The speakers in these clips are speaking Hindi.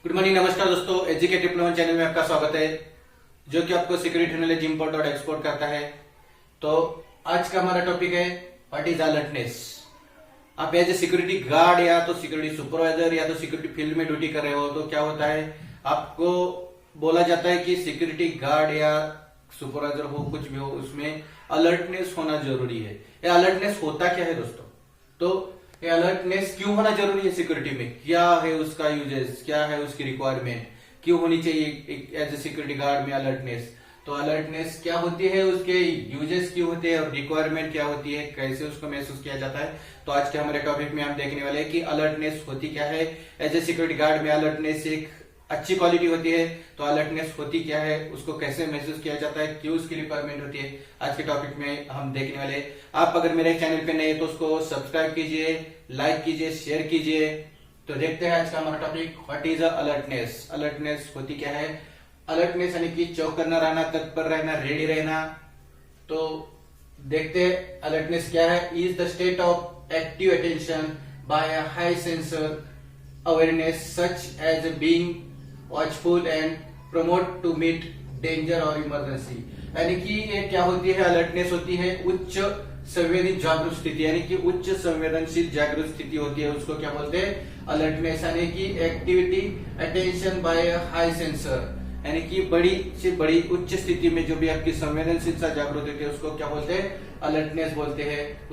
गुड मॉर्निंग, नमस्कार दोस्तों। एजुकेटिव डिप्लोमा चैनल में आपका स्वागत है, जो कि आपको सिक्योरिटी नॉलेज इंपोर्ट और एक्सपोर्ट करता है। तो आज का हमारा टॉपिक है व्हाट इज अलर्टनेस। आप एज ए सिक्योरिटी गार्ड या तो सिक्योरिटी सुपरवाइजर या तो सिक्योरिटी फील्ड में ड्यूटी कर रहे हो, तो क्या होता है, आपको बोला जाता है कि सिक्योरिटी गार्ड या सुपरवाइजर हो, कुछ भी हो, उसमें अलर्टनेस होना जरूरी है। ये अलर्टनेस होता क्या है दोस्तों? तो ये अलर्टनेस क्यों होना जरूरी है सिक्योरिटी में, क्या है उसका यूजेस, क्या है उसकी रिक्वायरमेंट, क्यों होनी चाहिए एज ए सिक्योरिटी गार्ड में अलर्टनेस। तो अलर्टनेस क्या होती है, उसके यूजेस क्यों होते हैं और रिक्वायरमेंट क्या होती है, कैसे उसको महसूस किया जाता है। तो आज के हमारे टॉपिक में हम देखने वाले हैं कि अलर्टनेस होती क्या है। एज ए सिक्योरिटी गार्ड में अलर्टनेस एक अच्छी क्वालिटी होती है, तो अलर्टनेस होती क्या है, उसको कैसे महसूस किया जाता है, क्यों उसकी रिक्वायरमेंट होती है, आज के टॉपिक में हम देखने वाले। आप अगर मेरे चैनल पे नए हैं तो उसको सब्सक्राइब कीजिए, लाइक कीजिए, शेयर कीजिए। तो देखते हैं आज का हमारा topic, what is alertness. Alertness होती क्या है? अलर्टनेस यानी कि चौकन्ना रहना, तत्पर रहना, रेडी रहना। तो देखते हैं अलर्टनेस क्या है। Is the state of active attention by a high sensor awareness such as being watchful and promote to meet danger और इमरजेंसी। यानी कि ये क्या होती है, अलर्टनेस होती है उच्च संवेदी जागरूक स्थिति, यानी कि उच्च संवेदनशील जागरूक स्थिति होती है, उसको क्या बोलते हैं, अलर्टनेस। यानी कि activity attention by high sensor, यानी कि बड़ी से बड़ी उच्च स्थिति में जो भी आपकी संवेदनशीलता जागरूक होती है, उसको क्या बोलते हैं, अलर्टनेस बोलते हैं।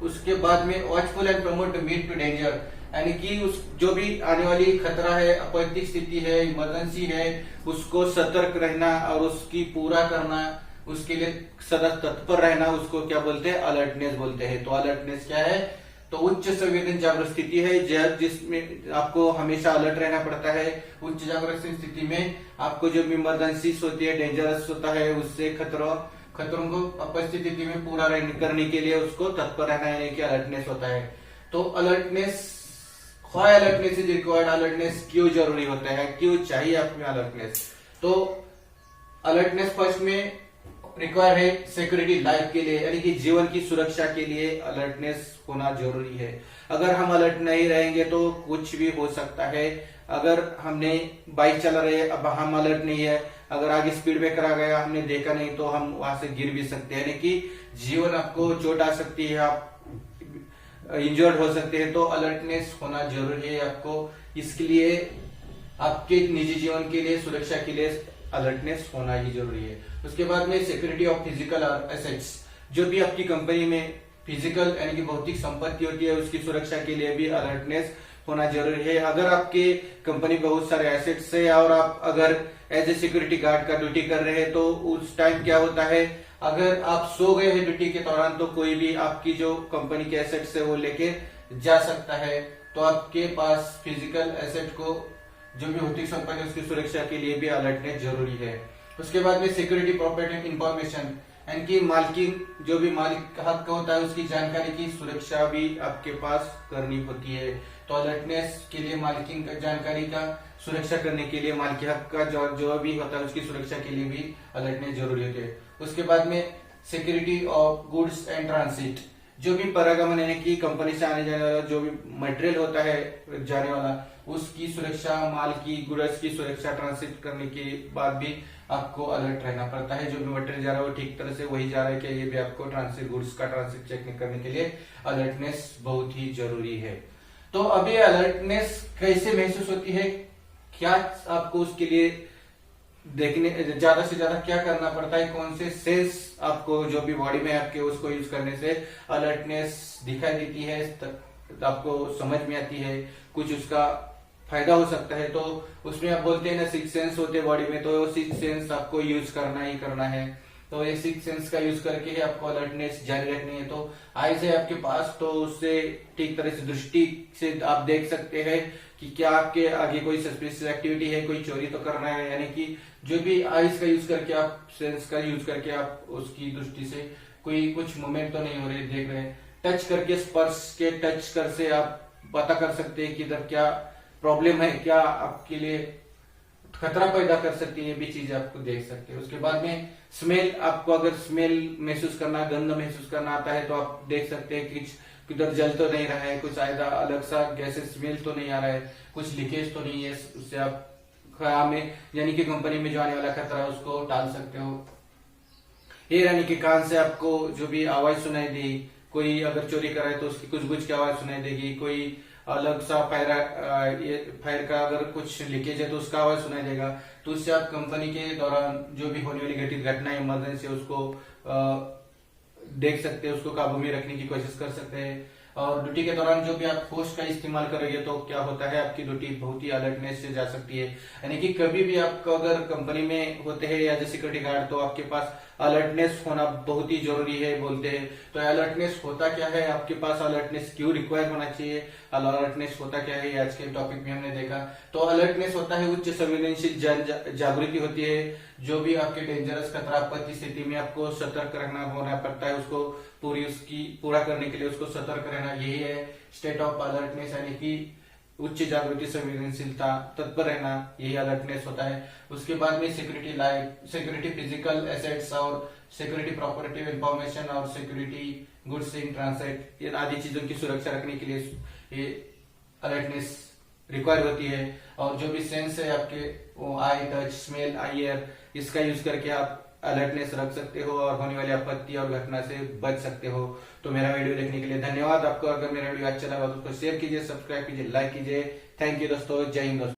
उसके बाद में watchful and promote to meet to danger, यानी कि उस जो भी आने वाली खतरा है, अपैक्तिक स्थिति है, इमरजेंसी है, उसको सतर्क रहना और उसकी पूरा करना, उसके लिए सदा तत्पर रहना, उसको क्या बोलते हैं, अलर्टनेस बोलते हैं। तो अलर्टनेस क्या है, तो उच्च संवेदन जागरूक स्थिति है जिसमें आपको हमेशा अलर्ट रहना पड़ता है। उच्च जागरूक स्थिति में आपको जो भी इमरजेंसी होती है, डेंजरस होता है, उससे खतरों को अपस्थिति में पूरा करने के लिए उसको तत्पर रहना, यानी कि अलर्टनेस होता है। तो alertness, why alertness is required, alertness क्यों जरूरी होता है, क्यों चाहिए आपको अलर्टनेस। तो अलर्टनेस फर्स्ट में रिक्वायर है सिक्योरिटी लाइफ के लिए, यानी कि जीवन की सुरक्षा के लिए अलर्टनेस होना जरूरी है। अगर हम अलर्ट नहीं रहेंगे तो कुछ भी हो सकता है। अगर हमने बाइक चला रहे, अब हम अलर्ट नहीं है, अगर आगे स्पीड ब्रेकर आ गया, हमने देखा नहीं, तो हम वहां से गिर भी सकते हैं, यानी कि जीवन आपको चोट आ सकती है, आप इंजर्ड हो सकते हैं। तो अलर्टनेस होना जरूरी है आपको, इसके लिए आपके निजी जीवन के लिए, सुरक्षा के लिए अलर्टनेस होना ही जरूरी है। उसके बाद में सिक्योरिटी ऑफ फिजिकल एसेट्स, जो भी आपकी कंपनी में फिजिकल यानी कि भौतिक संपत्ति होती है, उसकी सुरक्षा के लिए भी अलर्टनेस होना जरूरी है। अगर आपके कंपनी बहुत सारे एसेट्स है और आप अगर एज ए सिक्योरिटी गार्ड का ड्यूटी कर रहे हैं, तो उस टाइम क्या होता है, अगर आप सो गए हैं ड्यूटी के दौरान, तो कोई भी आपकी जो कंपनी के एसेट्स है वो लेके जा सकता है। तो आपके पास फिजिकल एसेट को जो भी भौतिक संपत्ति है, उसकी सुरक्षा के लिए भी अलर्टनेस जरूरी है। उसके बाद में सिक्योरिटी प्रॉपर्टी इंफॉर्मेशन, यानी कि मालकिन, जो भी मालिक का हक होता है, उसकी जानकारी की सुरक्षा भी आपके पास करनी होती है। तो अलर्टनेस के लिए मालकिन का जानकारी का सुरक्षा करने के लिए, मालिक हक का जो भी होता है उसकी सुरक्षा के लिए भी अलर्टनेस जरूरी होती है। उसके बाद में security of goods and transit, जो भी परागमन यानी कि कंपनी से आने जाने वाला जो भी मटेरियल होता है जाने वाला, उसकी सुरक्षा, माल की, गुड्स की सुरक्षा, ट्रांसिट करने के बाद भी आपको अलर्ट रहना पड़ता है। जो भी मटेरियल जा रहा है वो ठीक तरह से वही जा रहा है कि ये भी आपको ट्रांसिट, गुड्स का ट्रांसिट चेक करने के लिए अलर्टनेस बहुत ही जरूरी है। तो अभी अलर्टनेस कैसे महसूस होती है, क्या आपको उसके लिए देखने, ज्यादा से ज्यादा क्या करना पड़ता है, कौन से सेंस आपको जो भी बॉडी में आपके, उसको यूज करने से अलर्टनेस दिखाई देती है, आपको समझ में आती है, कुछ उसका फायदा हो सकता है। तो उसमें आप बोलते हैं ना, सिक्स सेंस होते हैं बॉडी में, तो सिक्स सेंस आपको यूज करना ही करना है। तो ये सिक्स सेंस का यूज करके ही आपको अलर्टनेस जारी रखनी है। तो आईज है आपके पास, तो उससे ठीक तरह से दृष्टि से आप देख सकते हैं कि क्या आपके आगे कोई सस्पिशियस एक्टिविटी है, कोई चोरी तो करना है, यानी कि जो भी आईज का यूज करके आप, सेंस का यूज करके आप उसकी दृष्टि से कोई कुछ मूवमेंट तो नहीं हो रही, देख रहे हैं। टच करके, स्पर्श के टच कर से आप पता कर सकते हैं कि इधर क्या प्रॉब्लम है, क्या आपके लिए खतरा पैदा कर सकती है, भी चीज आपको देख सकते हैं। उसके बाद में स्मेल, आपको अगर स्मेल महसूस करना, गंध महसूस करना आता है, तो आप देख सकते हैं कि किधर जल तो नहीं रहा है, कुछ आयदा अलग सा गैसेस स्मेल तो नहीं आ रहा है, कुछ लीकेज तो नहीं है, उससे आप में यानी कि कंपनी में जो आने वाला खतरा है उसको टाल सकते हो। ये यानी कि कान से आपको जो भी आवाज सुनाई दी, कोई अगर चोरी कर रहा है तो उसकी कुछ कुछ की आवाज सुनाई देगी, कोई अलग सा फायर का अगर कुछ लीकेज है तो उसका आवाज सुनाई देगा। तो उससे आप कंपनी के दौरान जो भी होने वाली घटित घटना इमरजेंसी उसको देख सकते हैं, उसको काबू में रखने की कोशिश कर सकते हैं। और ड्यूटी के दौरान जो भी आप होश का इस्तेमाल करोगे तो क्या होता है, आपकी ड्यूटी बहुत ही अलर्टनेस से जा सकती है। यानी कि कभी भी आपको अगर कंपनी में होते हैं एज ए सिक्योरिटी गार्ड तो आपके पास अलर्टनेस होना बहुत ही जरूरी है बोलते हैं। तो अलर्टनेस होता क्या है, आपके पास अलर्टनेस क्यों रिक्वायर होना चाहिए, अलर्टनेस होता क्या है, आज के टॉपिक में हमने देखा। तो अलर्टनेस होता है उच्च संवेदनशील जागृति होती है, जो भी आपके डेंजरस खतरा आपत्ति स्थिति में आपको सतर्क रहना होना पड़ता है, उसको पूरा करने के लिए उसको सतर्क रहना, यही है स्टेट ऑफ अलर्टनेस, यानी कि उच्च जागृति संवेदनशीलता तत्पर रहना, यही अलर्टनेस होता है। उसके बाद में security life, security physical assets और सिक्योरिटी प्रॉपर्टी इंफॉर्मेशन और सिक्योरिटी गुड्स इन ट्रांसिट, ये आदि चीजों की सुरक्षा रखने के लिए ये अलर्टनेस रिक्वायर होती है। और जो भी सेंस है आपके, वो आई टच स्मेल आईयर, इसका यूज करके आप अलर्टनेस रख सकते हो और होने वाली आपत्ति और घटना से बच सकते हो। तो मेरा वीडियो देखने के लिए धन्यवाद। आपको अगर मेरा वीडियो अच्छा लगा तो उसको शेयर कीजिए, सब्सक्राइब कीजिए, लाइक कीजिए। थैंक यू दोस्तों, जय हिंद दोस्तों।